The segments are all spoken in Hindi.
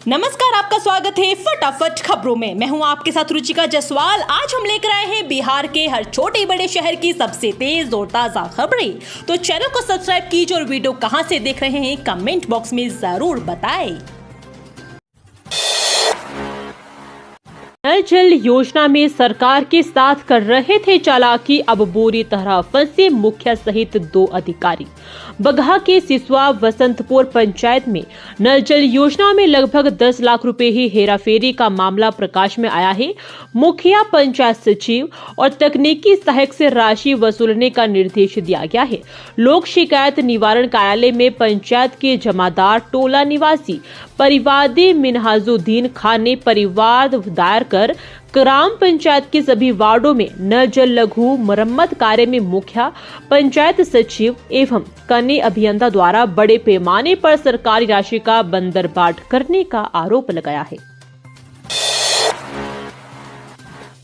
नमस्कार, आपका स्वागत है फटाफट खबरों में। मैं हूं आपके साथ रुचिका जायसवाल। आज हम लेकर आए हैं बिहार के हर छोटे बड़े शहर की सबसे तेज और ताजा खबरें। तो चैनल को सब्सक्राइब कीजिए और वीडियो कहां से देख रहे हैं कमेंट बॉक्स में जरूर बताएं। नल जल योजना में सरकार के साथ कर रहे थे चालाकी, अब बुरी तरह फंसे मुखिया सहित 2 अधिकारी। बगहा के सिसवा वसंतपुर पंचायत में नल जल योजना में लगभग 10 लाख रुपए ही हेराफेरी का मामला प्रकाश में आया है। मुखिया, पंचायत सचिव और तकनीकी सहायक से राशि वसूलने का निर्देश दिया गया है। लोक शिकायत निवारण कार्यालय में पंचायत के जमादार टोला निवासी परिवादी मिनहाजुद्दीन खान ने परिवाद दायर कर ग्राम पंचायत के सभी वार्डों में नल जल लघु मरम्मत कार्य में मुखिया, पंचायत सचिव एवं कनीय अभियंता द्वारा बड़े पैमाने पर सरकारी राशि का बंदरबाट करने का आरोप लगाया है।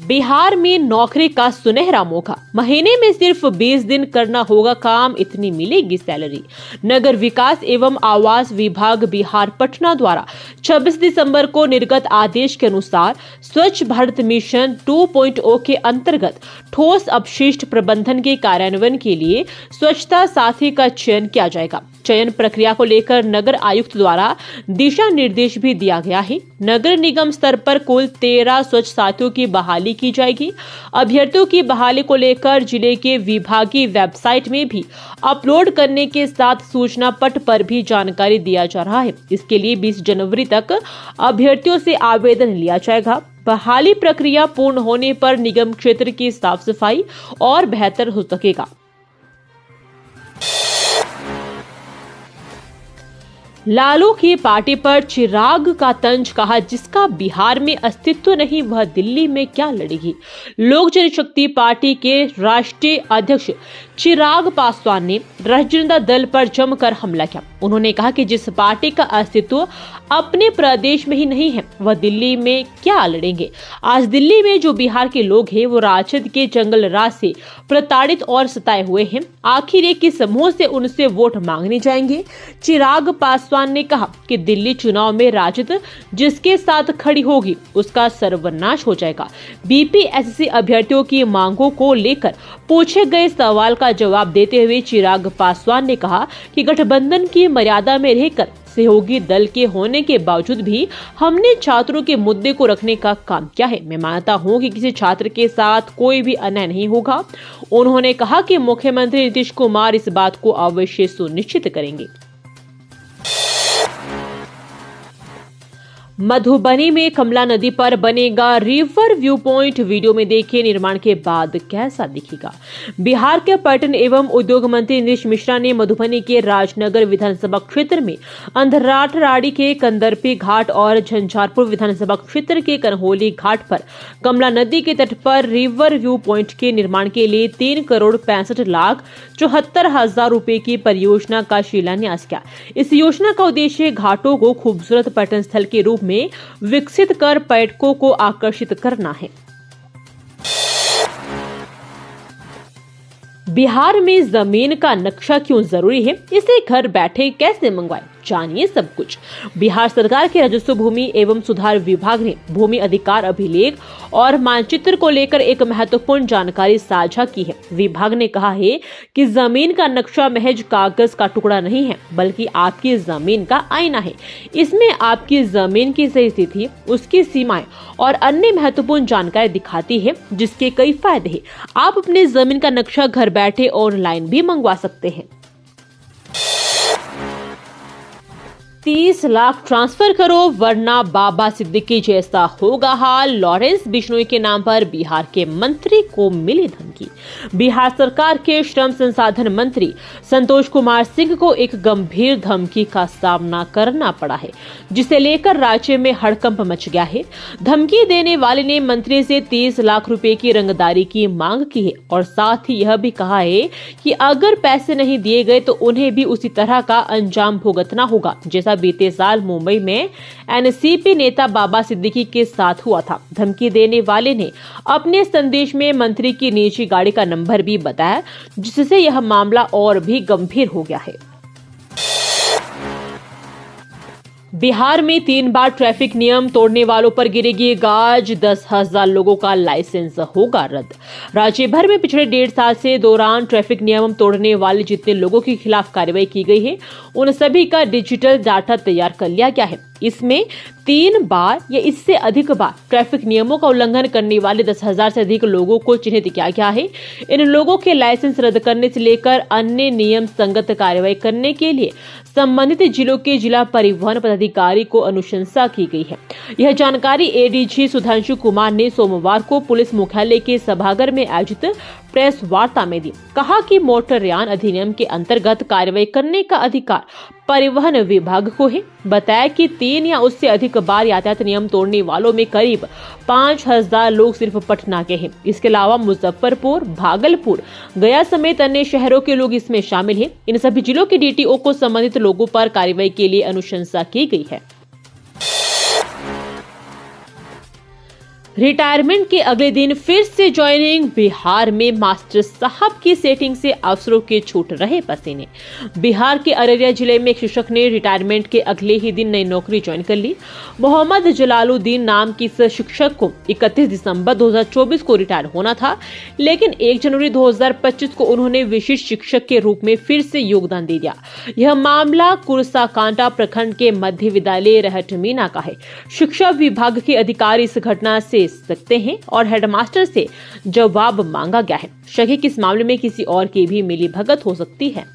बिहार में नौकरी का सुनहरा मौका, महीने में सिर्फ 20 दिन करना होगा काम, इतनी मिलेगी सैलरी। नगर विकास एवं आवास विभाग बिहार पटना द्वारा 26 दिसंबर को निर्गत आदेश के अनुसार स्वच्छ भारत मिशन 2.0 के अंतर्गत ठोस अपशिष्ट प्रबंधन के कार्यान्वयन के लिए स्वच्छता साथी का चयन किया जाएगा। चयन प्रक्रिया को लेकर नगर आयुक्त द्वारा दिशा निर्देश भी दिया गया है। नगर निगम स्तर पर कुल 13 स्वच्छ साथियों की बहाली की जाएगी। अभ्यर्थियों की बहाली को लेकर जिले के विभागीय वेबसाइट में भी अपलोड करने के साथ सूचना पट पर भी जानकारी दिया जा रहा है। इसके लिए 20 जनवरी तक अभ्यर्थियों से आवेदन लिया जाएगा। बहाली प्रक्रिया पूर्ण होने पर निगम क्षेत्र की साफ सफाई और बेहतर हो सकेगा। लालू की पार्टी पर चिराग का तंज, कहा जिसका बिहार में अस्तित्व नहीं वह दिल्ली में क्या लड़ेगी। लोक जनशक्ति पार्टी के राष्ट्रीय अध्यक्ष चिराग पासवान ने राष्ट्रीय जनता दल पर जमकर हमला किया। उन्होंने कहा कि जिस पार्टी का अस्तित्व अपने प्रदेश में ही नहीं है वह दिल्ली में क्या लड़ेंगे। आज दिल्ली में जो बिहार के लोग हैं वो राजद के जंगल राज से प्रताड़ित और सताए हुए हैं। आखिर एक किस समूह से उनसे वोट मांगने जाएंगे। चिराग पासवान ने कहा कि दिल्ली चुनाव में राजद जिसके साथ खड़ी होगी उसका सर्वनाश हो जाएगा। बीपीएससी अभ्यर्थियों की मांगों को लेकर पूछे गए सवाल का जवाब देते हुए चिराग पासवान ने कहा कि गठबंधन की मर्यादा में रहकर सहयोगी दल के होने के बावजूद भी हमने छात्रों के मुद्दे को रखने का काम किया है। मैं मानता हूं कि किसी छात्र के साथ कोई भी अन्याय नहीं होगा। उन्होंने कहा कि मुख्यमंत्री नीतीश कुमार इस बात को अवश्य सुनिश्चित करेंगे। मधुबनी में कमला नदी पर बनेगा रिवर व्यू पॉइंट, वीडियो में देखिए निर्माण के बाद कैसा दिखेगा। बिहार के पर्यटन एवं उद्योग मंत्री नीतीश मिश्रा ने मधुबनी के राजनगर विधानसभा क्षेत्र में अंधराठराड़ी के कंदरपी घाट और झंझारपुर विधानसभा क्षेत्र के कन्होली घाट पर कमला नदी के तट पर रिवर व्यू पॉइंट के निर्माण के लिए 3,65,74,000 रुपए की परियोजना का शिलान्यास किया। इस योजना का उद्देश्य घाटों को खूबसूरत पर्यटन स्थल के रूप में विकसित कर पर्यटकों को आकर्षित करना है। बिहार में जमीन का नक्शा क्यों जरूरी है, इसे घर बैठे कैसे मंगवाएं, जानिए सब कुछ। बिहार सरकार के राजस्व भूमि एवं सुधार विभाग ने भूमि अधिकार अभिलेख और मानचित्र को लेकर एक महत्वपूर्ण जानकारी साझा की है। विभाग ने कहा है कि जमीन का नक्शा महज कागज का टुकड़ा नहीं है बल्कि आपकी जमीन का आईना है। इसमें आपकी जमीन की सही स्थिति, उसकी सीमाएं और अन्य महत्वपूर्ण जानकारी दिखाती है, जिसके कई फायदे हैं। आप अपनी जमीन का नक्शा घर बैठे ऑनलाइन भी मंगवा सकते हैं। 30 लाख ट्रांसफर करो वरना बाबा सिद्दीकी जैसा होगा हाल, लॉरेंस बिश्नोई के नाम पर बिहार के मंत्री को मिली धमकी। बिहार सरकार के श्रम संसाधन मंत्री संतोष कुमार सिंह को एक गंभीर धमकी का सामना करना पड़ा है, जिसे लेकर राज्य में हड़कंप मच गया है। धमकी देने वाले ने मंत्री से 30 लाख रुपए की रंगदारी की मांग की है और साथ ही यह भी कहा है कि अगर पैसे नहीं दिए गए तो उन्हें भी उसी तरह का अंजाम भुगतना होगा जैसा बीते साल मुंबई में एनसीपी नेता बाबा सिद्दीकी के साथ हुआ था। धमकी देने वाले ने अपने संदेश में मंत्री की निजी गाड़ी का नंबर भी बताया, जिससे यह मामला और भी गंभीर हो गया है। बिहार में 3 बार ट्रैफिक नियम तोड़ने वालों पर गिरेगी गाज, 10,000 लोगों का लाइसेंस होगा रद्द। राज्य भर में पिछले 1.5 साल से दौरान ट्रैफिक नियम तोड़ने वाले जितने लोगों के खिलाफ कार्रवाई की गई है, उन सभी का डिजिटल डाटा तैयार कर लिया गया है। इसमें 3 बार या इससे अधिक बार ट्रैफिक नियमों का उल्लंघन करने वाले 10,000 से अधिक लोगों को चिन्हित किया गया है। इन लोगों के लाइसेंस रद्द करने से लेकर अन्य नियम संगत कार्रवाई करने के लिए संबंधित जिलों के जिला परिवहन पदाधिकारी को अनुशंसा की गई है। यह जानकारी एडीजी सुधांशु कुमार ने सोमवार को पुलिस मुख्यालय के सभागार में आयोजित प्रेस वार्ता में दी। कहा कि मोटरयान अधिनियम के अंतर्गत कार्रवाई करने का अधिकार परिवहन विभाग को है। बताया कि 3 या उससे अधिक बार यातायात नियम तोड़ने वालों में करीब 5,000 लोग सिर्फ पटना के हैं। इसके अलावा मुजफ्फरपुर, भागलपुर, गया समेत अन्य शहरों के लोग इसमें शामिल हैं। इन सभी जिलों के डीटीओ को संबंधित लोगों पर कार्रवाई के लिए अनुशंसा की गई है। रिटायरमेंट के अगले दिन फिर से ज्वाइनिंग। बिहार में मास्टर साहब की सेटिंग से अफसरों के छूट रहे पसीने। बिहार के अररिया जिले में एक शिक्षक ने रिटायरमेंट के अगले ही दिन नई नौकरी ज्वाइन कर ली। मोहम्मद जलालुद्दीन नाम की इस शिक्षक को 31 दिसंबर 2024 को रिटायर होना था, लेकिन 1 जनवरी 2025 को उन्होंने विशिष्ट शिक्षक के रूप में फिर से योगदान दे दिया। यह मामला कुरसाकांटा प्रखंड के मध्य विद्यालय रहटमीना का है। शिक्षा विभाग के अधिकारी इस घटना से सकते हैं और हेडमास्टर से जवाब मांगा गया है। शक है कि इस मामले में किसी और की भी मिलीभगत हो सकती है।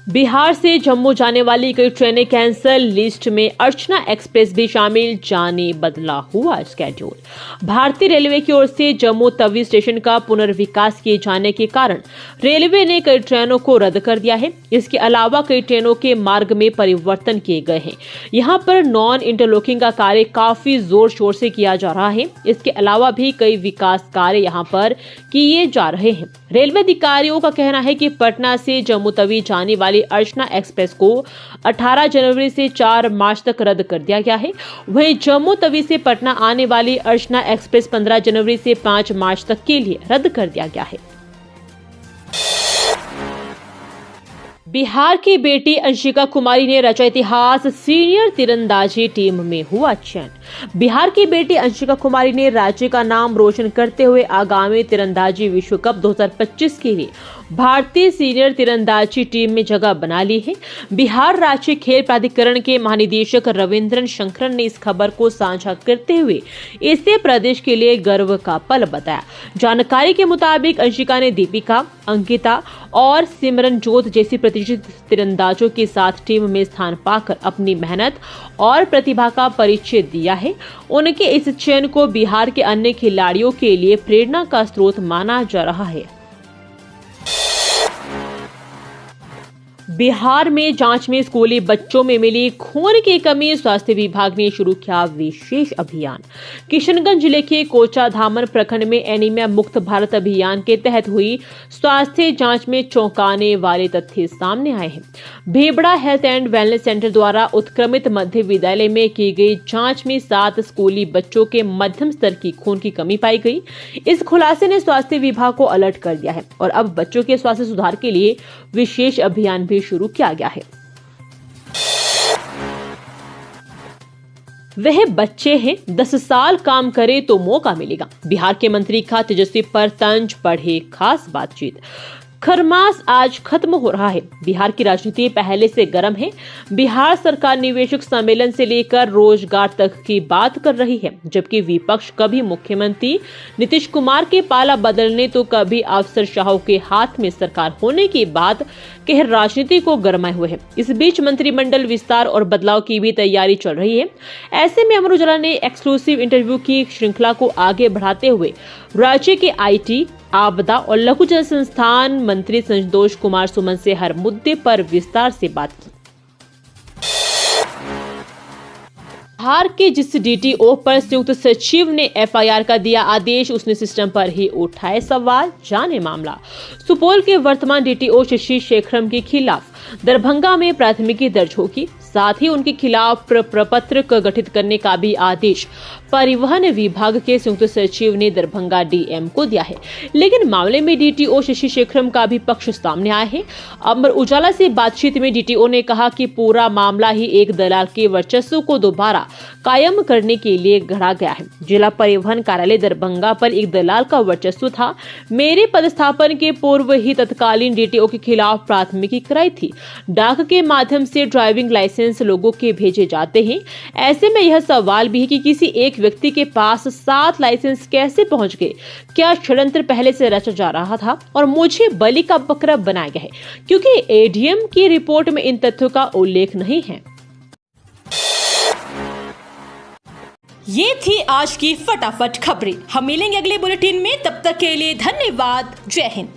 बिहार से जम्मू जाने वाली कई ट्रेनें कैंसल, लिस्ट में अर्चना एक्सप्रेस भी शामिल, जाने बदला हुआ स्केड्यूल। भारतीय रेलवे की ओर से जम्मू तवी स्टेशन का पुनर्विकास किए जाने के कारण रेलवे ने कई ट्रेनों को रद्द कर दिया है। इसके अलावा कई ट्रेनों के मार्ग में परिवर्तन किए गए हैं। यहाँ पर नॉन इंटरलॉकिंग का कार्य काफी जोर शोर से किया जा रहा है। इसके अलावा भी कई विकास कार्य यहाँ पर किए जा रहे हैं। रेलवे अधिकारियों का कहना है कि पटना से जम्मू तवी जाने वाली अर्चना एक्सप्रेस को 18 जनवरी से 4 मार्च तक रद्द कर दिया गया है। वहीं जम्मू तवी से पटना आने वाली अर्चना एक्सप्रेस 15 जनवरी से 5 मार्च तक के लिए रद्द कर दिया गया है। बिहार की बेटी अंशिका कुमारी ने रचा इतिहास, सीनियर तीरंदाजी टीम में हुआ चयन। बिहार की बेटी अंशिका कुमारी ने राज्य का नाम रोशन करते हुए आगामी तीरंदाजी विश्व कप 2025 के लिए भारतीय सीनियर तीरंदाजी टीम में जगह बना ली है। बिहार राज्य खेल प्राधिकरण के महानिदेशक रविंद्रन शंकरन ने इस खबर को साझा करते हुए इसे प्रदेश के लिए गर्व का पल बताया। जानकारी के मुताबिक अंशिका ने दीपिका, अंकिता और सिमरनजोत जैसी प्रतिष्ठित तीरंदाजों के साथ टीम में स्थान पाकर अपनी मेहनत और प्रतिभा का परिचय दिया है। उनके इस चयन को बिहार के अन्य खिलाड़ियों के लिए प्रेरणा का स्रोत माना जा रहा है। बिहार में जांच में स्कूली बच्चों में मिली खून की कमी, स्वास्थ्य विभाग ने शुरू किया विशेष अभियान। किशनगंज जिले के कोचाधामन प्रखंड में एनीमिया मुक्त भारत अभियान के तहत हुई स्वास्थ्य जांच में चौंकाने वाले तथ्य सामने आए हैं। भेबड़ा हेल्थ एंड वेलनेस सेंटर द्वारा उत्क्रमित मध्य विद्यालय में की गई जांच में 7 स्कूली बच्चों के मध्यम स्तर की खून की कमी पाई गई। इस खुलासे ने स्वास्थ्य विभाग को अलर्ट कर दिया है और अब बच्चों के स्वास्थ्य सुधार के लिए विशेष अभियान भी शुरू किया गया है। वह बच्चे हैं, 10 साल काम करे तो मौका मिलेगा। बिहार के मंत्री का तेजस्वी पर तंज, पढ़े खास बातचीत। खरमास आज खत्म हो रहा है। बिहार की राजनीति पहले से गर्म है। बिहार सरकार निवेशक सम्मेलन से लेकर रोजगार तक की बात कर रही है, जबकि विपक्ष कभी मुख्यमंत्री नीतीश कुमार के पाला बदलने तो कभी अफसरशाहों के हाथ में सरकार होने की बात कह राजनीति को गरमाए हुए है। इस बीच मंत्रिमंडल विस्तार और बदलाव की भी तैयारी चल रही है। ऐसे में अमर उजाला ने एक्सक्लूसिव इंटरव्यू की श्रृंखला को आगे बढ़ाते हुए राज्य के IT, आपदा और लघु जल संस्थान मंत्री संतोष कुमार सुमन से हर मुद्दे पर विस्तार से बात की। बिहार के जिस DTO पर संयुक्त सचिव ने FIR का दिया आदेश, उसने सिस्टम पर ही उठाए सवाल, जाने मामला। सुपौल के वर्तमान DTO शशि शेखरम के खिलाफ दरभंगा में प्राथमिकी दर्ज होगी। साथ ही उनके खिलाफ प्रपत्र गठित करने का भी आदेश परिवहन विभाग के संयुक्त सचिव ने दरभंगा डीएम को दिया है। लेकिन मामले में डीटीओ शशि शेखरम का भी पक्ष सामने आया है। अमर उजाला से बातचीत में डीटीओ ने कहा कि पूरा मामला ही एक दलाल के वर्चस्व को दोबारा कायम करने के लिए गढ़ा गया है। जिला परिवहन कार्यालय दरभंगा पर एक दलाल का वर्चस्व था। मेरे पदस्थापन के पूर्व ही तत्कालीन डीटीओ के खिलाफ प्राथमिकी कराई थी। डाक के माध्यम से ड्राइविंग लाइसेंस लोगों के भेजे जाते हैं। ऐसे में यह सवाल भी है कि किसी एक व्यक्ति के पास 7 लाइसेंस कैसे पहुंच गए? क्या षड्यंत्र पहले से रचा जा रहा था और मुझे बलि का बकरा बनाया गया है? क्योंकि एडीएम की रिपोर्ट में इन तथ्यों का उल्लेख नहीं है। ये थी आज की फटाफट खबरें। हम मिलेंगे अगले बुलेटिन में, तब तक के लिए धन्यवाद। जय हिंद।